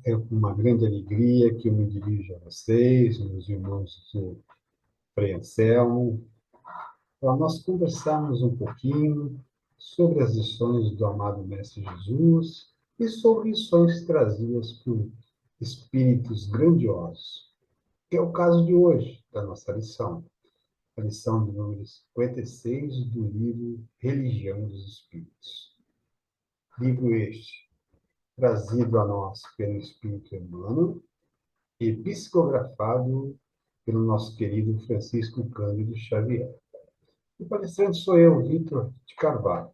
É com uma grande alegria que eu me dirijo a vocês, meus irmãos do Frei Anselmo, para nós conversarmos um pouquinho sobre as lições do amado Mestre Jesus e sobre lições trazidas por espíritos grandiosos, que é o caso de hoje, da nossa lição, a lição de número 56 do livro Religião dos Espíritos. Livro este, trazido a nós pelo Espírito Emmanuel, e psicografado pelo nosso querido Francisco Cândido Xavier. O palestrante sou eu, Vitor de Carvalho.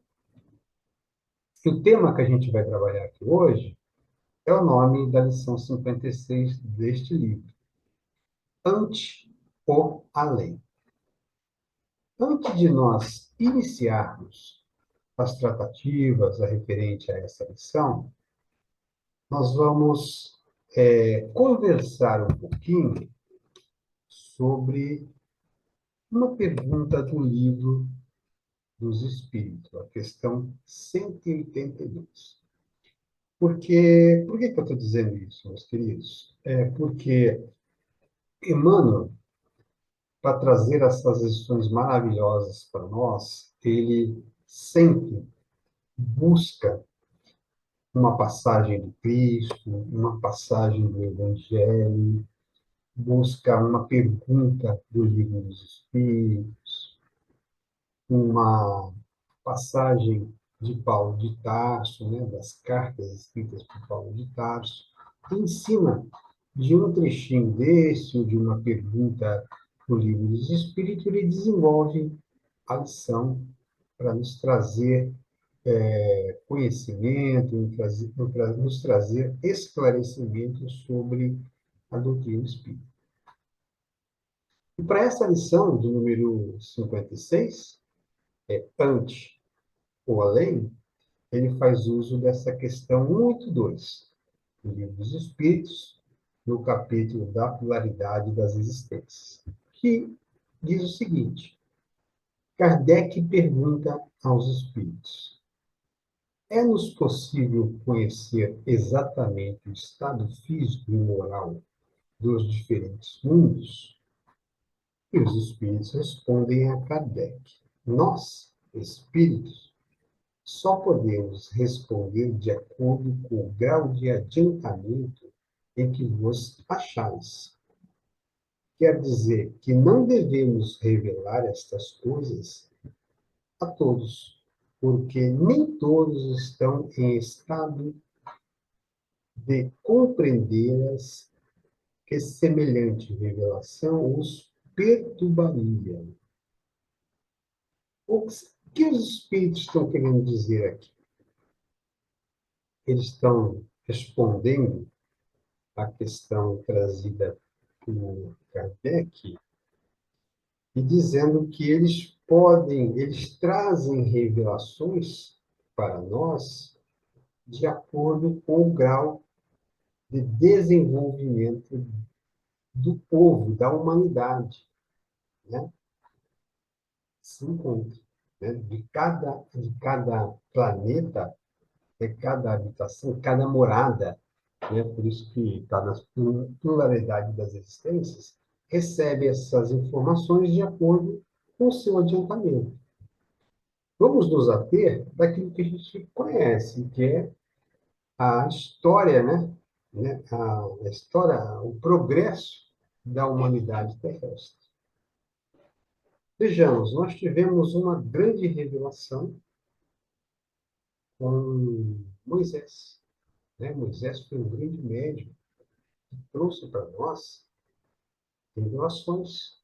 E o tema que a gente vai trabalhar aqui hoje é o nome da lição 56 deste livro, Ante o Além. Antes de nós iniciarmos as tratativas referente a essa lição, nós vamos conversar um pouquinho sobre uma pergunta do livro dos Espíritos, a questão 182. Por que eu estou dizendo isso, meus queridos? Porque Emmanuel, para trazer essas lições maravilhosas para nós, ele sempre busca uma passagem do Cristo, uma passagem do Evangelho, busca uma pergunta do livro dos Espíritos, uma passagem de Paulo de Tarso, né, das cartas escritas por Paulo de Tarso, em cima de um trechinho desse, ou de uma pergunta do livro dos Espíritos, ele desenvolve a lição para nos trazer conhecimento, nos trazer esclarecimento sobre a doutrina espírita. E para essa lição, de número 56, ante ou além, ele faz uso dessa questão 182, do Livro dos Espíritos, no capítulo da pluralidade das existências, que diz o seguinte: Kardec pergunta aos espíritos: é-nos possível conhecer exatamente o estado físico e moral dos diferentes mundos? E os espíritos respondem a Kardec: nós, espíritos, só podemos responder de acordo com o grau de adiantamento em que vos achais. Quer dizer que não devemos revelar estas coisas a todos, porque nem todos estão em estado de compreendê-las, que semelhante revelação os perturbaria. O que os espíritos estão querendo dizer aqui? Eles estão respondendo à questão trazida por Kardec e dizendo que eles trazem revelações para nós de acordo com o grau de desenvolvimento do povo, da humanidade, né? Se encontra, né? De cada planeta, de cada habitação, cada morada, né? Por isso que está na pluralidade das existências, recebe essas informações de acordo com o seu adiantamento. Vamos nos ater daquilo que a gente conhece, que é a história, a história, o progresso da humanidade terrestre. Vejamos, nós tivemos uma grande revelação com Moisés, né? Moisés foi um grande médium que trouxe para nós revelações,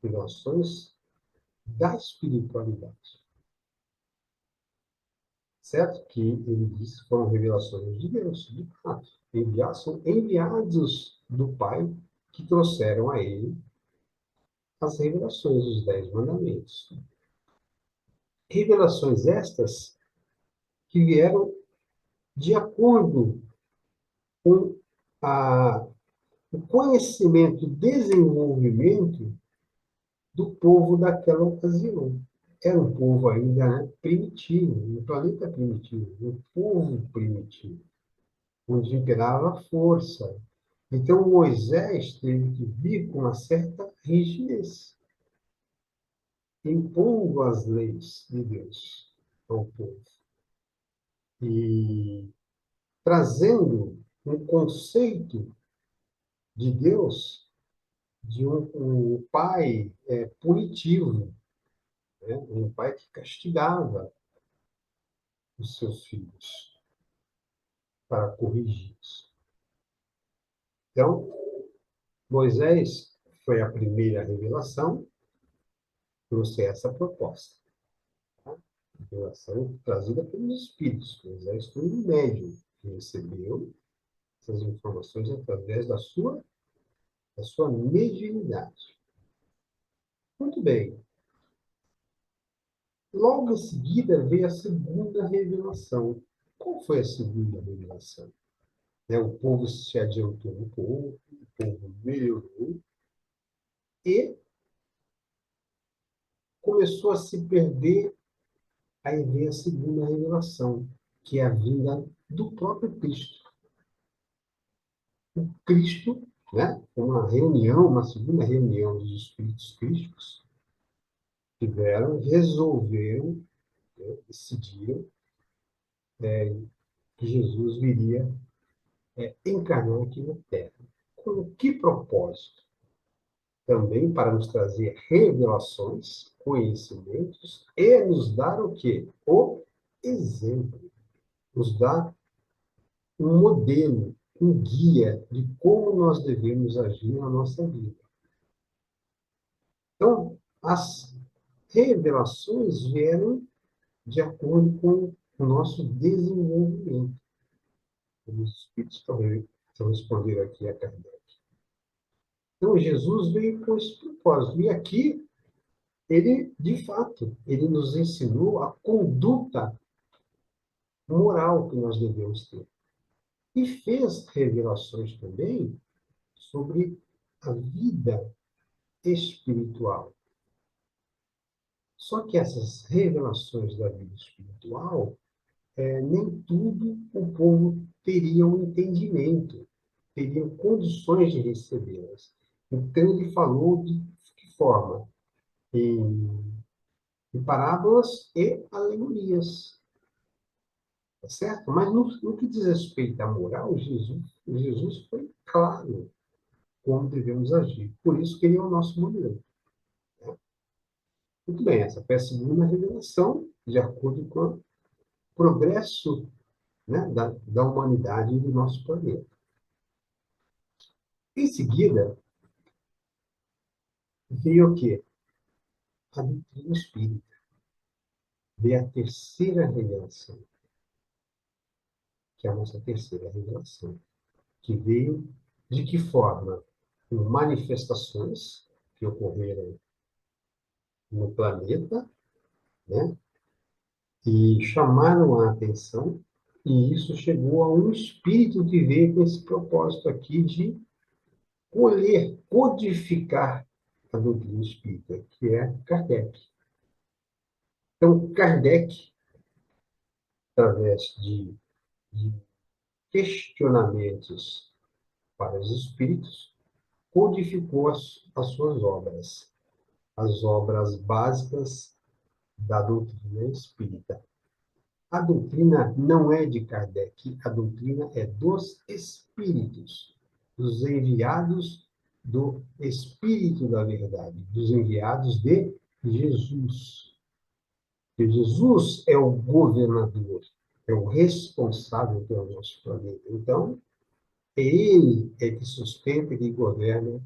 revelações da espiritualidade. Certo que ele disse que foram revelações de Deus, de fato. São enviados do Pai que trouxeram a ele as revelações dos 10 mandamentos. Revelações estas que vieram de acordo com o conhecimento, desenvolvimento do povo daquela ocasião. Era um povo ainda, né, primitivo, um planeta primitivo, um povo primitivo. onde imperava a força. Então, Moisés teve que vir com uma certa rigidez, impondo as leis de Deus ao povo e trazendo um conceito de Deus de um pai punitivo, né? Um pai que castigava os seus filhos para corrigi-los. Então, Moisés foi a primeira revelação, trouxe essa proposta. Tá? Revelação trazida pelos Espíritos. Moisés foi um médium que recebeu essas informações através da sua mediunidade. Muito bem. Logo em seguida veio a segunda revelação. Qual foi a segunda revelação? O povo se adiantou um pouco, o povo melhorou e começou a se perder. Aí vem a segunda revelação, que é a vinda do próprio Cristo. O Cristo, né, uma reunião, uma segunda reunião dos espíritos crísticos, tiveram, resolveram, né, decidiram que Jesus viria encarnar aqui na Terra. Com que propósito? Também para nos trazer revelações, conhecimentos e nos dar o quê? O exemplo. Nos dar um modelo, um guia de como nós devemos agir na nossa vida. Então, as revelações vieram de acordo com o nosso desenvolvimento. Os Espíritos estão respondendo aqui a Kardec. Então, Jesus veio com esse propósito. E aqui, ele, de fato, ele nos ensinou a conduta moral que nós devemos ter. E fez revelações também sobre a vida espiritual. Só que essas revelações da vida espiritual, nem tudo o povo teria um entendimento, teriam condições de recebê-las. Então, ele falou de que forma? Em parábolas e alegorias. Tá certo? Mas no que diz respeito à moral, Jesus foi claro como devemos agir. Por isso que ele é o nosso modelo. Né? Muito bem, essa foi a segunda revelação, de acordo com o progresso, né, da humanidade e do nosso planeta. Em seguida, veio o quê? A doutrina espírita. Veio a terceira revelação, que é a nossa terceira revelação, que veio de que forma? Com manifestações que ocorreram no planeta, né? E chamaram a atenção, e isso chegou a um espírito que veio com esse propósito aqui de colher, codificar a doutrina espírita, que é Kardec. Então, Kardec, através de questionamentos para os espíritos, codificou as suas obras, as obras básicas da doutrina espírita. A doutrina não é de Kardec, a doutrina é dos espíritos, dos enviados do Espírito da Verdade, dos enviados de Jesus. E Jesus é o governador, é o responsável pelo nosso planeta. Então, ele que sustenta e que governa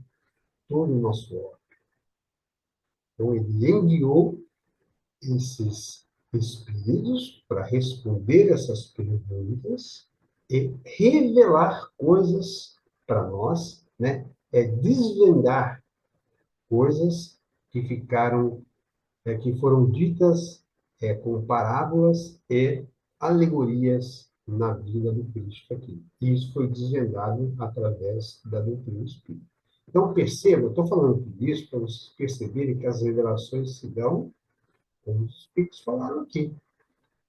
todo o nosso orbe. Então, ele enviou esses espíritos para responder essas perguntas e revelar coisas para nós, né? Desvendar coisas que ficaram, que foram ditas com parábolas e alegorias na vida do Cristo aqui. E isso foi desvendado através da doutrina espírita. Então, perceba, eu estou falando tudo isso para vocês perceberem que as revelações se dão, como os espíritos falaram aqui,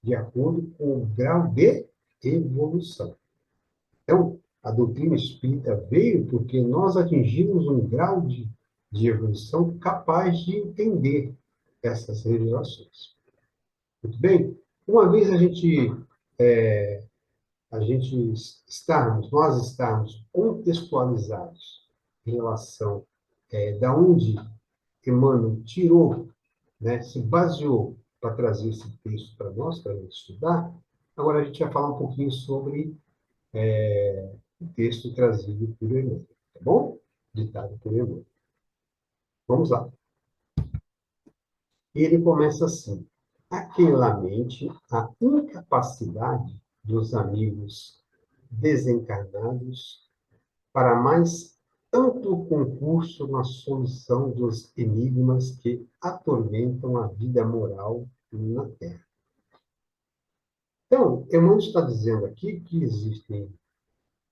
de acordo com o grau de evolução. Então, a doutrina espírita veio porque nós atingimos um grau de evolução capaz de entender essas revelações. Muito bem? Uma vez a gente nós estarmos contextualizados em relação da onde Emmanuel tirou, né, se baseou para trazer esse texto para nós, para a gente estudar, agora a gente vai falar um pouquinho sobre o texto trazido por Emmanuel, tá bom? Ditado por Emmanuel. Vamos lá. E ele começa assim: aquelamente a incapacidade dos amigos desencarnados para mais amplo concurso na solução dos enigmas que atormentam a vida moral na Terra. Então, Emmanuel está dizendo aqui que existem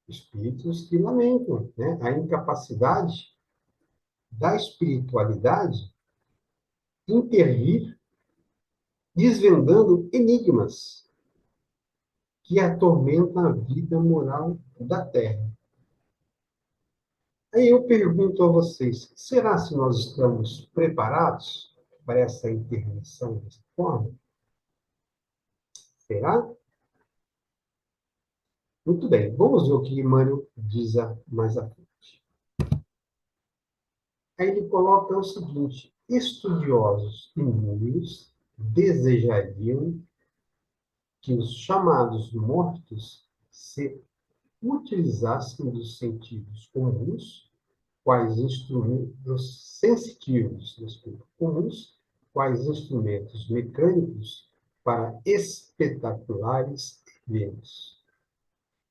espíritos que lamentam, né, a incapacidade da espiritualidade intervir desvendando enigmas que atormentam a vida moral da Terra. Aí eu pergunto a vocês, será se nós estamos preparados para essa intervenção dessa forma? Será? Muito bem, vamos ver o que Emmanuel diz mais à frente. Aí ele coloca o seguinte: estudiosos inúmeros desejariam que os chamados mortos se utilizassem dos sentidos comuns, quais instrumentos sensitivos dos comuns, quais instrumentos mecânicos para espetaculares eventos.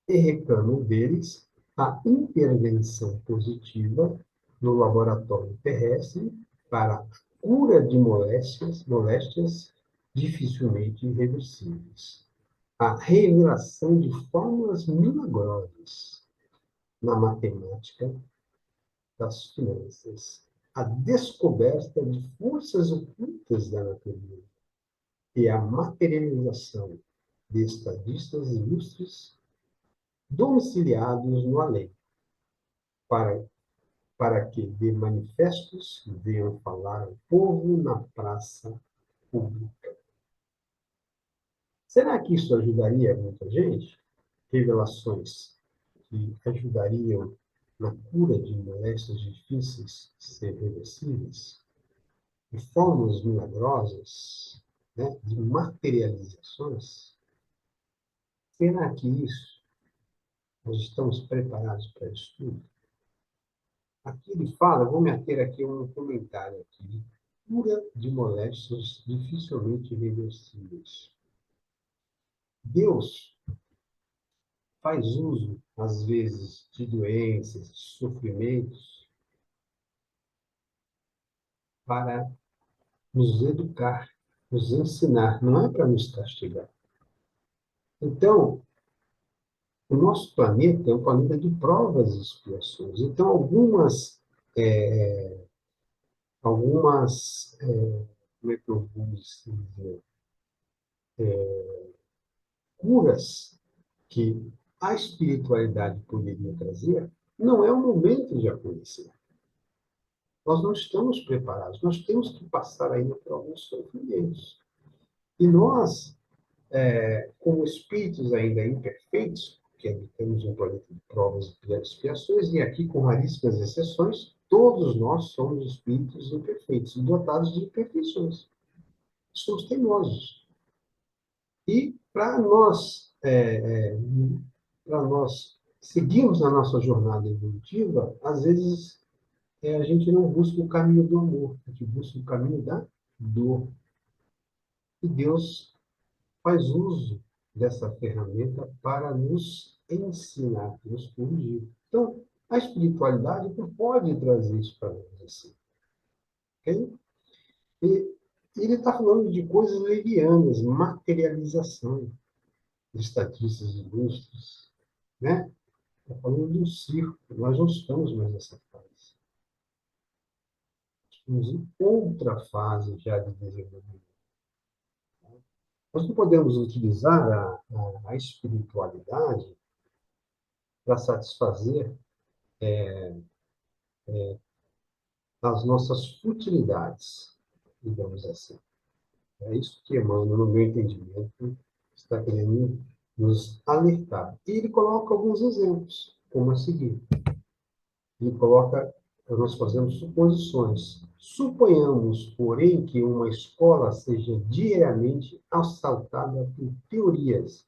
E reclamam deles a intervenção positiva no laboratório terrestre para a cura de moléstias dificilmente irreversíveis. A revelação de fórmulas milagrosas na matemática das finanças, a descoberta de forças ocultas da natureza e a materialização de estadistas ilustres domiciliados no além, para, para que de manifestos venham falar ao povo na praça pública. Será que isso ajudaria muita gente? Revelações que ajudariam na cura de moléstias difíceis de ser reversíveis? De fórmulas milagrosas, né, de materializações? Será que isso nós estamos preparados para isso tudo? Aqui ele fala, vou me ater aqui a um comentário aqui, cura de moléstias dificilmente reversíveis. Deus faz uso, às vezes, de doenças, de sofrimentos, para nos educar, nos ensinar, não é para nos castigar. Então, o nosso planeta é um planeta de provas e expiações. Então, é, como é que eu vou dizer, curas que a espiritualidade poderia trazer, não é o momento de acontecer. Nós não estamos preparados, nós temos que passar ainda por alguns sofrimentos. E nós, como espíritos ainda imperfeitos, que habitamos um planeta de provas e expiações, e aqui, com raríssimas exceções, todos nós somos espíritos imperfeitos, dotados de imperfeições. Somos teimosos. E para nós seguirmos a nossa jornada evolutiva, às vezes a gente não busca o caminho do amor, a gente busca o caminho da dor. E Deus faz uso dessa ferramenta para nos ensinar, nos corrigir. Então, a espiritualidade pode trazer isso para nós assim. Okay? E ele está falando de coisas levianas, materialização de estatistas ilustres, né? Está falando de um circo. Nós não estamos mais nessa fase. Estamos em outra fase já de desenvolvimento. Nós não podemos utilizar a espiritualidade para satisfazer as nossas futilidades, digamos assim. É isso que Emmanuel, no meu entendimento, está querendo nos alertar. E ele coloca alguns exemplos, como a seguir. Ele coloca, nós fazemos suposições. Suponhamos, porém, que uma escola seja diariamente assaltada por teorias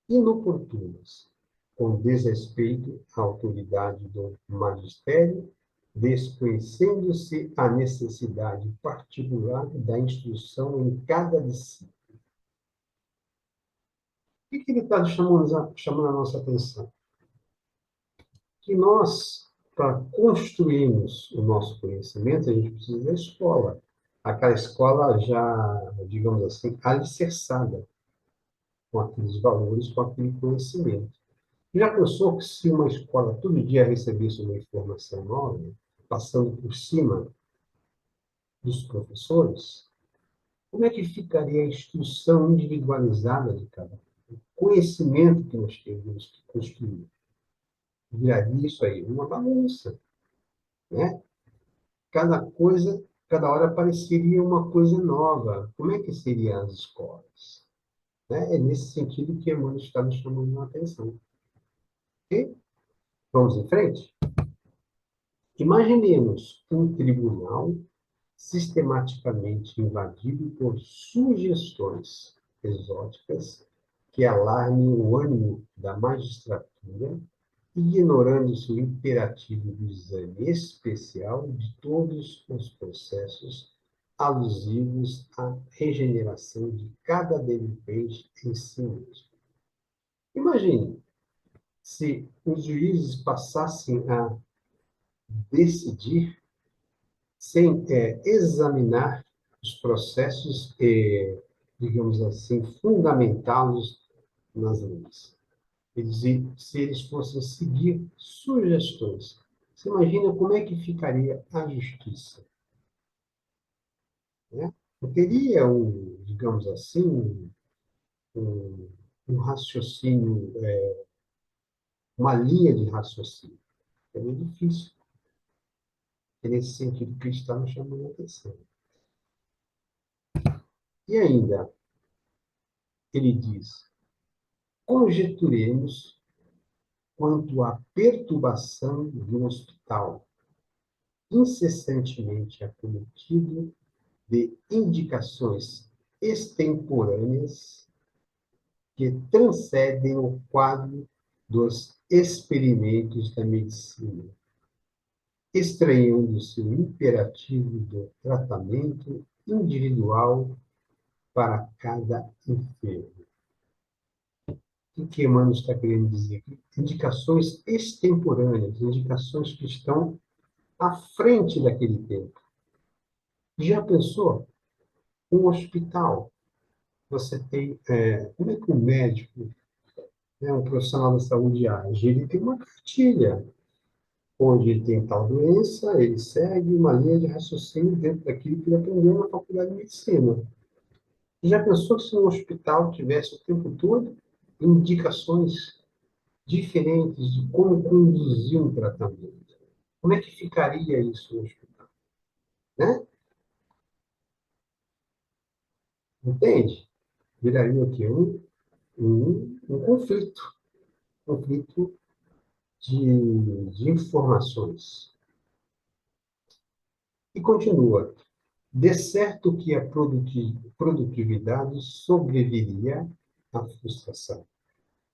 inoportunas, com desrespeito à autoridade do magistério, desconhecendo-se a necessidade particular da instrução em cada discíplina. O que ele está chamando a nossa atenção? Que nós, para construirmos o nosso conhecimento, a gente precisa da escola. Aquela escola já, digamos assim, alicerçada com aqueles valores, com aquele conhecimento. Já pensou que se uma escola todo dia recebesse uma informação nova, passando por cima dos professores, como é que ficaria a instrução individualizada de cada um? O conhecimento que nós temos que construir? Viraria isso aí, uma bagunça, né? Cada coisa, cada hora apareceria uma coisa nova. Como é que seriam as escolas? Né? É nesse sentido que Emmanuel está nos chamando a atenção. Ok? Vamos em frente? Imaginemos um tribunal sistematicamente invadido por sugestões exóticas que alarmem o ânimo da magistratura, ignorando-se o imperativo do exame especial de todos os processos alusivos à regeneração de cada delinquente em si mesmo. Imagine se os juízes passassem a decidir sem examinar os processos, digamos assim, fundamentá-los nas leis. Se eles fossem seguir sugestões. Você imagina como é que ficaria a justiça? Né? Não teria, digamos assim, um, um raciocínio, uma linha de raciocínio. É muito difícil. É nesse sentido que está nos chamando a atenção. E ainda, ele diz, conjeturemos quanto à perturbação de um hospital incessantemente acometido de indicações extemporâneas que transcendem o quadro dos experimentos da medicina, estranhando-se o imperativo do tratamento individual para cada enfermo. O que Emmanuel está querendo dizer aqui? Indicações extemporâneas, indicações que estão à frente daquele tempo. Já pensou? Um hospital, você tem... como é que um médico, né, um profissional da saúde age? Ele tem uma cartilha, onde ele tem tal doença, ele segue uma linha de raciocínio dentro daquilo que ele aprendeu na faculdade de medicina. Já pensou se um hospital tivesse o tempo todo indicações diferentes de como conduzir um tratamento? Como é que ficaria isso no hospital? Né? Entende? Viraria o quê? Um conflito de informações. E continua. De certo que a produtividade sobreviria à frustração,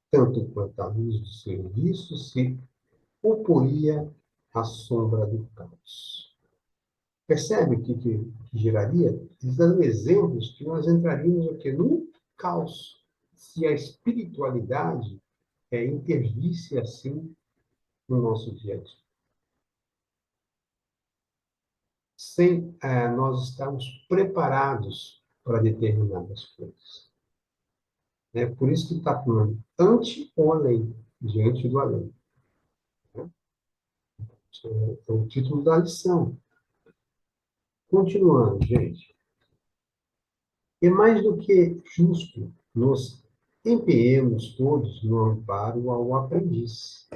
tanto quanto a luz do serviço se oporia à sombra do caos. Percebe o que geraria? Dando exemplos que nós entraríamos aqui num caos, se a espiritualidade intervisse assim no nosso dia a dia. Sem nós estarmos preparados para determinadas coisas. É por isso que está falando ante ou além, diante do além. Né? É o título da lição. Continuando, gente. É mais do que justo nos empenhemos todos no amparo ao aprendiz,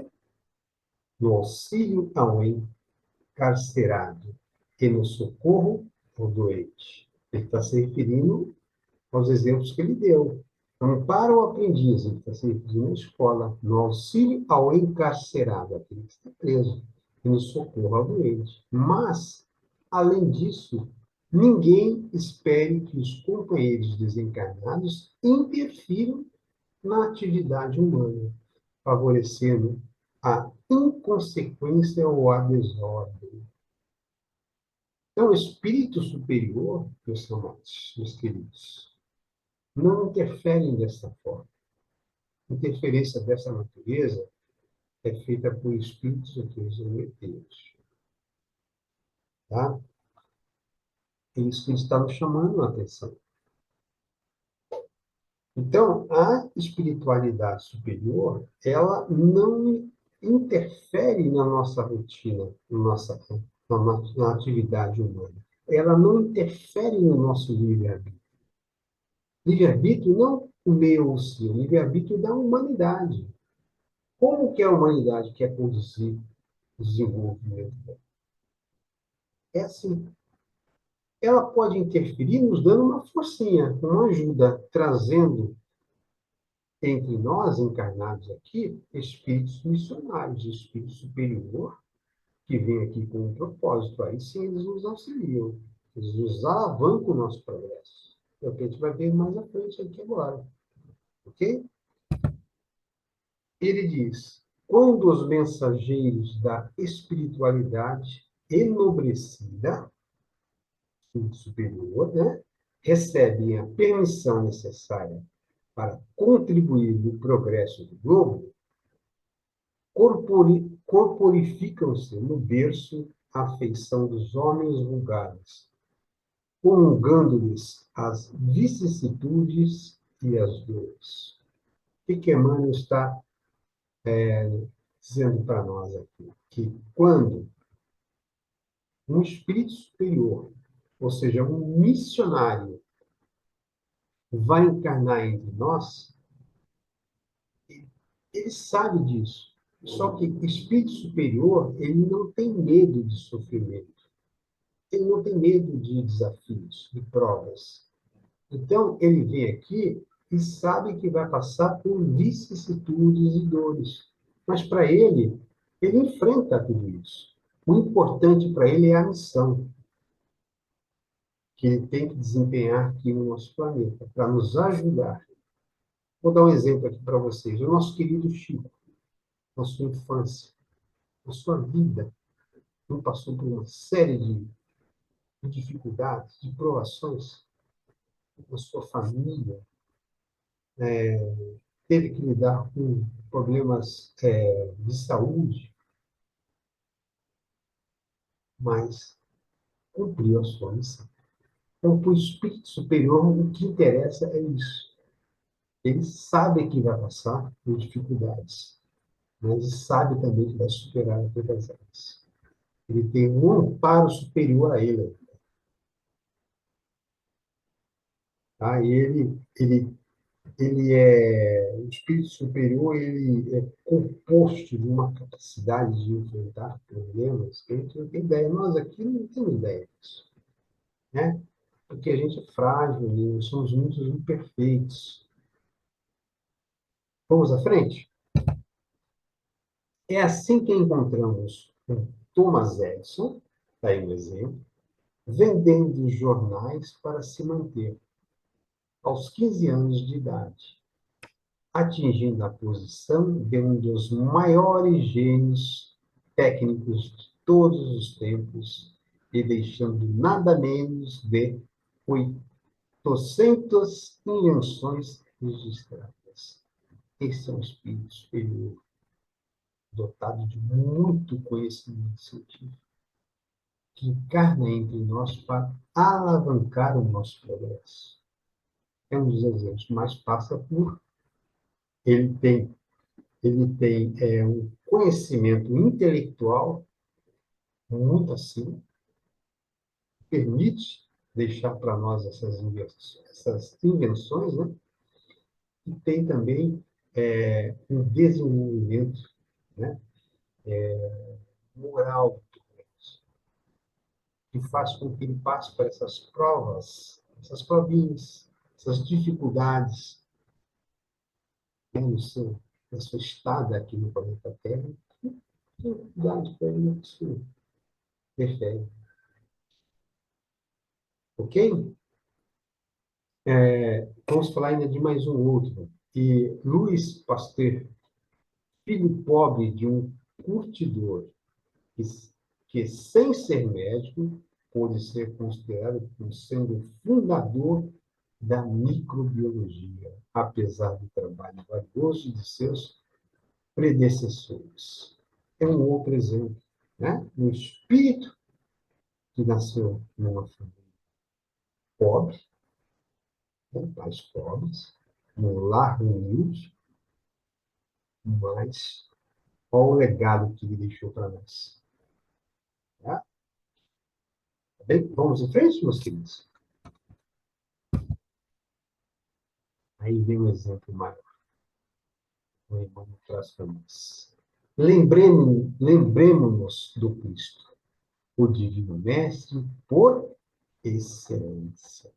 no auxílio ao encarcerado e no socorro ao doente. Ele está se referindo aos exemplos que ele deu. Amparo ao aprendiz, ele está se referindo à escola, no auxílio ao encarcerado, aquele que está preso, e no socorro ao doente. Mas, além disso, ninguém espere que os companheiros desencarnados interfiram na atividade humana, favorecendo a inconsequência ou a desordem. Então, o espírito superior, meus amados, meus queridos, não interferem dessa forma. Interferência dessa natureza é feita por espíritos zombeteiros. Tá? É isso que está nos chamando a atenção. Então, a espiritualidade superior, ela não interfere na nossa rotina, na atividade humana. Ela não interfere no nosso livre-arbítrio. Livre-arbítrio não o meu ou o seu, livre-arbítrio da humanidade. Como que a humanidade quer conduzir o desenvolvimento dela? É assim. Ela pode interferir nos dando uma forcinha, uma ajuda, trazendo entre nós, encarnados aqui, espíritos missionários, espírito superior, que vem aqui com um propósito. Aí sim eles nos auxiliam, eles nos alavancam o nosso progresso. É o que a gente vai ver mais à frente aqui agora. Ok? Ele diz: quando os mensageiros da espiritualidade enobrecida, superior, né, recebem a permissão necessária para contribuir no progresso do globo, corporificam-se no berço à feição dos homens vulgares, comungando-lhes as vicissitudes e as dores. O que Emmanuel está dizendo para nós aqui? Que quando um espírito superior, ou seja, um missionário, vai encarnar entre nós, ele sabe disso. Só que o espírito superior, ele não tem medo de sofrimento. Ele não tem medo de desafios, de provas. Então, ele vem aqui e sabe que vai passar por vicissitudes e dores. Mas, para ele, ele enfrenta tudo isso. O importante para ele é a missão que ele tem que desempenhar aqui no nosso planeta, para nos ajudar. Vou dar um exemplo aqui para vocês. O nosso querido Chico, na sua infância, na sua vida, não passou por uma série de dificuldades, de provações, na sua família, teve que lidar com problemas de saúde, mas cumpriu a sua missão. Então, para o espírito superior, o que interessa é isso. Ele sabe que vai passar por dificuldades, mas sabe também que vai superar todas elas. Ele tem um amparo superior a ele. Tá? E o espírito superior, ele é composto de uma capacidade de enfrentar problemas que a gente não tem ideia. Nós aqui não temos ideia disso, né? Porque a gente é frágil e nós somos muito imperfeitos. Vamos à frente? É assim que encontramos o Thomas Edison, está aí um exemplo, vendendo jornais para se manter aos 15 anos de idade, atingindo a posição de um dos maiores gênios técnicos de todos os tempos e deixando nada menos de 800 invenções registradas. Esse é um espírito superior, dotado de muito conhecimento científico, que encarna entre nós para alavancar o nosso progresso. É um dos exemplos, mas passa por ele tem um conhecimento intelectual muito acima, permite deixar para nós essas invenções, né? e tem também um desenvolvimento, né, moral, que faz com que ele passe por essas provas, essas provinhas, essas dificuldades, né, na sua estada aqui no planeta Terra, dificuldade para ele isso refere. Ok? Vamos falar ainda de mais um outro. E Louis Pasteur, filho pobre de um curtidor, que, que sem ser médico, pode ser considerado como sendo o fundador da microbiologia, apesar do trabalho valioso de seus predecessores. É um outro exemplo, né? Um espírito que nasceu numa família pobre, né? Pais pobres, num lar humilde, mas qual o legado que ele deixou para nós? Tá? Tá bem? Vamos em frente, meus queridos? Aí vem um exemplo maior. O irmão traz para nós. Lembremos-nos do Cristo, o Divino Mestre por excelência.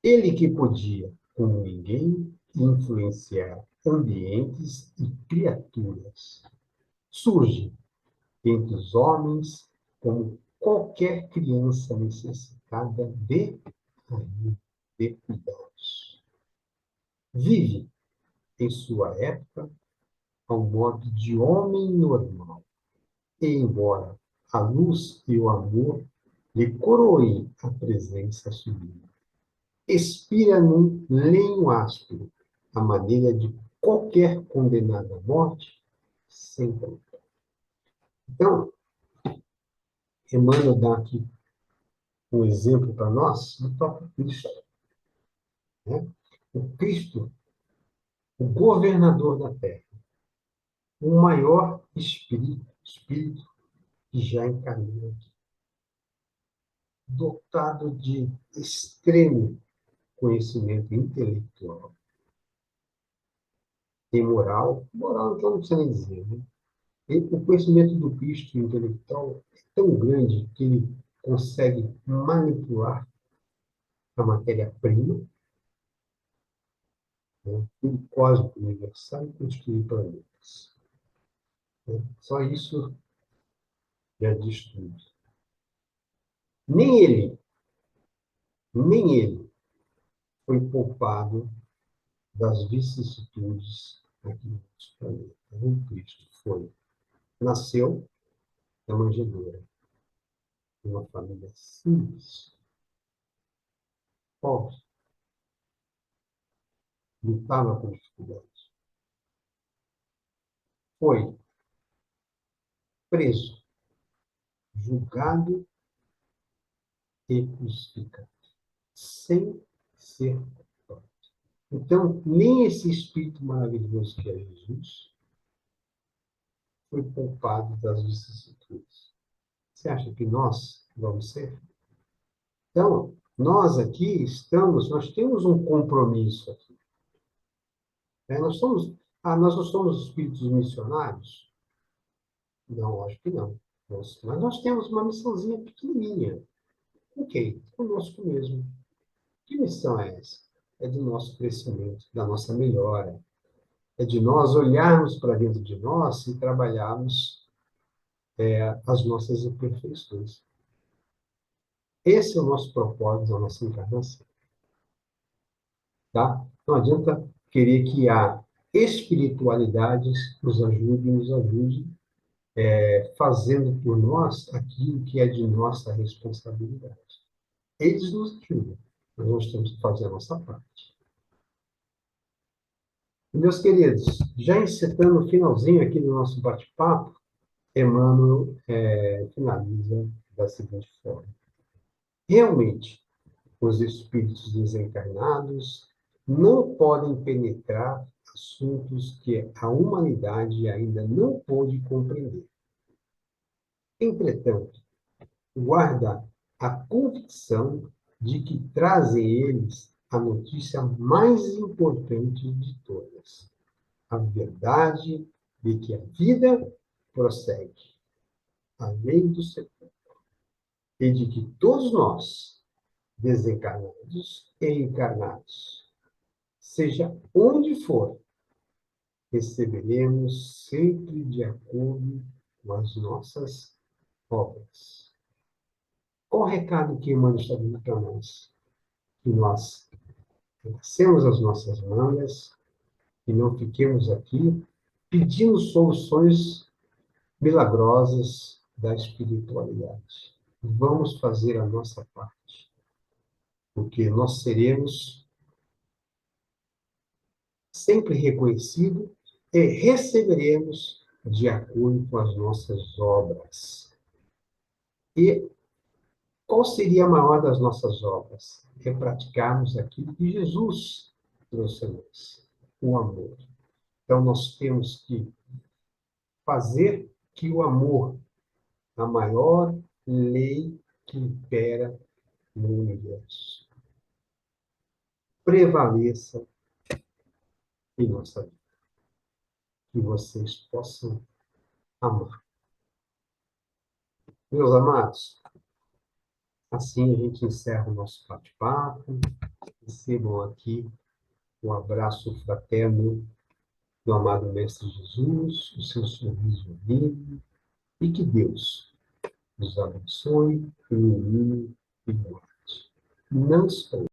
Ele que podia, como ninguém, influenciar ambientes e criaturas. Surge entre os homens como qualquer criança necessitada de cuidados. Vive, em sua época, ao modo de homem normal. E, embora a luz e o amor lhe coroem a presença sublime, expira num lenho áspero, a maneira de qualquer condenado à morte, sem culpa. Então, Emmanuel dá aqui um exemplo para nós do próprio Cristo. Né? O Cristo, o governador da Terra, o maior espírito que já encarnou aqui, dotado de extremo conhecimento intelectual e moral então não precisa nem dizer, né? E o conhecimento do Cristo intelectual é tão grande que ele consegue manipular a matéria-prima, né, do cósmico universal e construir planetas. Né? Só isso já diz tudo. Nem ele, nem ele foi poupado das vicissitudes aqui no nosso planeta. O Cristo foi, nasceu na manjedoura, de uma família simples, pobre, lutava com dificuldades. Foi preso, julgado e crucificado, sem ser culpado. Então, nem esse Espírito maravilhoso que é Jesus foi poupado das vicissitudes. Você acha que nós vamos ser? Então, nós aqui nós temos um compromisso aqui. Né? Nós não somos espíritos missionários? Não, acho que não. Mas nós temos uma missãozinha pequenininha. Ok, conosco mesmo. Que missão é essa? É do nosso crescimento, da nossa melhora. É de nós olharmos para dentro de nós e trabalharmos as nossas imperfeições. Esse é o nosso propósito da nossa encarnação. Tá? Não adianta querer que a espiritualidade nos ajude fazendo por nós aquilo que é de nossa responsabilidade. Eles nos ajudam, mas nós temos que fazer a nossa parte. Meus queridos, já encerrando o finalzinho aqui do nosso bate-papo, Emmanuel finaliza da seguinte forma. Realmente, os espíritos desencarnados não podem penetrar assuntos que a humanidade ainda não pôde compreender. Entretanto, guarda a convicção de que trazem eles a notícia mais importante de todas: a verdade de que a vida prossegue além do sepulcro e de que todos nós, desencarnados e encarnados, seja onde for, receberemos sempre de acordo com as nossas obras. Qual o recado que Emmanuel está dando para nós? Que nós lancemos as nossas mangas e não fiquemos aqui pedindo soluções milagrosas da espiritualidade. Vamos fazer a nossa parte, porque nós seremos sempre reconhecidos e receberemos de acordo com as nossas obras. E qual seria a maior das nossas obras? É praticarmos aquilo que Jesus trouxe a nós, o amor. Então, nós temos que fazer que o amor, a maior lei que impera no universo, prevaleça em nossa vida. Que vocês possam amar. Meus amados, assim a gente encerra o nosso bate-papo. Recebam aqui o abraço fraterno do amado Mestre Jesus, o seu sorriso lindo, e que Deus nos abençoe, ilumine e guarde. Não esqueça.